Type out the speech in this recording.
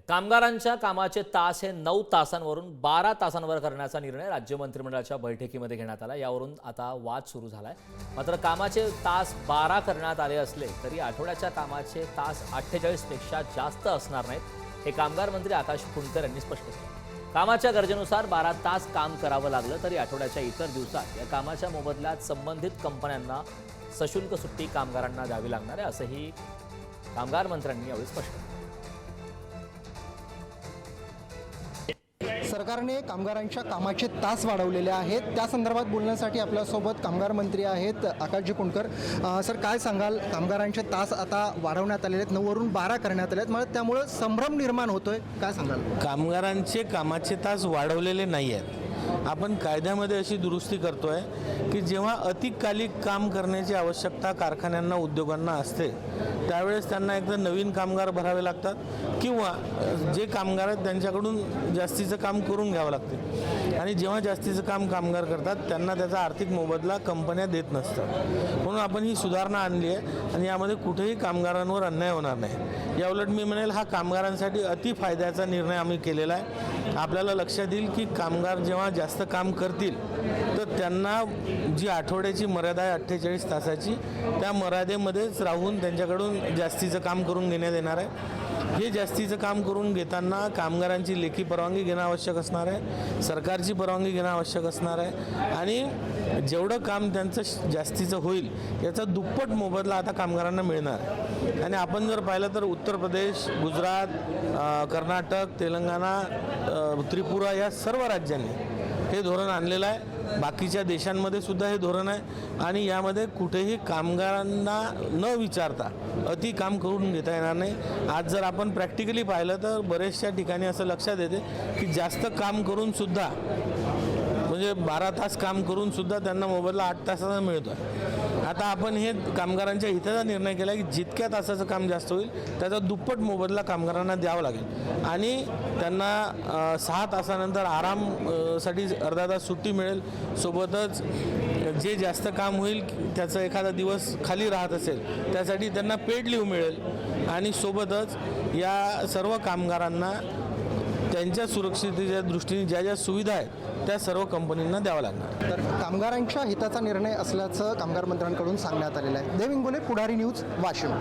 कामगारांच्या कामाचे तास हे 9 तासांवरून 12 तासांवर करण्याचा निर्णय राज्य मंत्रिमंडळाच्या बैठकीमध्ये घेण्यात आला। यावरून आता वाद सुरू झालाय। मात्र कामाचे तास 12 करण्यात आले असले तरी आठवड्याच्या कामाचे तास 48 पेक्षा जास्त असणार नाहीत, हे कामगार मंत्री आकाश फुंडकर यांनी स्पष्ट केलं। कामाच्या गरजेनुसार 12 तास काम करावं लागलं तरी आठवड्याच्या इतर दिवसात या कामाच्या मोबदल्यात संबंधित कंपन्यांना सशुल्क सुट्टी कामगारांना द्यावी लागणार आहे, असंही कामगार मंत्र्यांनी यावेळी स्पष्ट केलं। सरकारने कामगारांच्या कामाचे तास वाढवलेले आहेत, त्या संदर्भात बोलण्यासाठी आपल्यासोबत कामगार मंत्री आहेत आकाशजी फुंडकर। सर, काय सांगाल? कामगारांचे तास आता वाढवण्यात आलेले आहेत, 9 वरून 12 करण्यात आले आहेत, मग त्यामुळे संभ्रम निर्माण होतोय, काय सांगाल? कामगारांचे कामाचे तास वाढवलेले नाही आहेत। आपण कायद्यामध्ये अशी दुरुस्ती करतोय की जेव्हा अतिकालिक काम करण्याची आवश्यकता कारखान्यांना उद्योगांना असते त्यावेळेस त्यांना एकदा नवीन कामगार भरावे लागतात किंवा जे कामगार आहेत त्यांच्याकडून जास्तीचं काम करून घ्यावं लागते आणि जेव्हा जास्तीचं काम कामगार करतात त्यांना त्याचा आर्थिक मोबदला कंपन्या देत नसतात। म्हणून आपण ही सुधारणा आणली आहे आणि यामध्ये कुठेही कामगारांवर अन्याय होणार नाही। याउलट मी म्हणेल हा कामगारांसाठी अति फायद्याचा निर्णय आम्ही केलेला आहे। आपल्याला लक्षात येईल की कामगार जेव्हा जास्त काम करतील तर त्यांना जी आठवड्याची मर्यादा आहे 48 तासाची, त्या मर्यादेमध्येच राहून त्यांच्याकडून जास्तीचं काम करून घेण्यात येणार आहे। हे जास्तीचं काम करून घेताना कामगारांची लेखी परवानगी घेणं आवश्यक असणार आहे, सरकारची परवानगी घेणं आवश्यक असणार आहे आणि जेवढं काम त्यांचं जास्तीचं होईल याचा दुप्पट मोबदला आता कामगारांना मिळणार आहे। आणि आपण जर पाहिलं तर उत्तर प्रदेश, गुजरात, कर्नाटक, तेलंगणा, त्रिपुरा या सर्व राज्यांनी हे धोरण आणलेलं आहे। बाकीच्या देशांमध्ये सुद्धा हे धोरण आहे आणि यामध्ये कुठेही कामगारांना न विचारता अति काम करून घेता येणार नाही। आज जर आपण प्रॅक्टिकली पाहिलं तर बरेचशा ठिकाणी असं लक्षात येते की जास्त काम करून सुद्धा म्हणजे 12 तास काम करून सुद्धा त्यांना मोबदला 8 तासाचा मिळतो आहे। आता आपण हे कामगारांच्या हिताचा निर्णय केला की जितक्या तासाचं काम जास्त होईल त्याचा दुप्पट मोबदला कामगारांना द्यावा लागेल आणि त्यांना 6 तासानंतर आरामसाठी अर्धा तास सुट्टी मिळेल। सोबतच जे जास्त काम होईल त्याचा एखादा दिवस खाली राहत असेल त्यासाठी त्यांना पेड लीव मिळेल आणि सोबतच या सर्व कामगारांना त्यांच्या सुरक्षिततेच्या दृष्टीने ज्या ज्या सुविधा आहेत त्या सर्व कंपनींना द्यावं लागणार। तर कामगारांच्या हिताचा निर्णय असल्याचं कामगार मंत्र्यांकडून सांगण्यात आलेलं आहे। देव इंगोले, पुढारी न्यूज, वाशिम।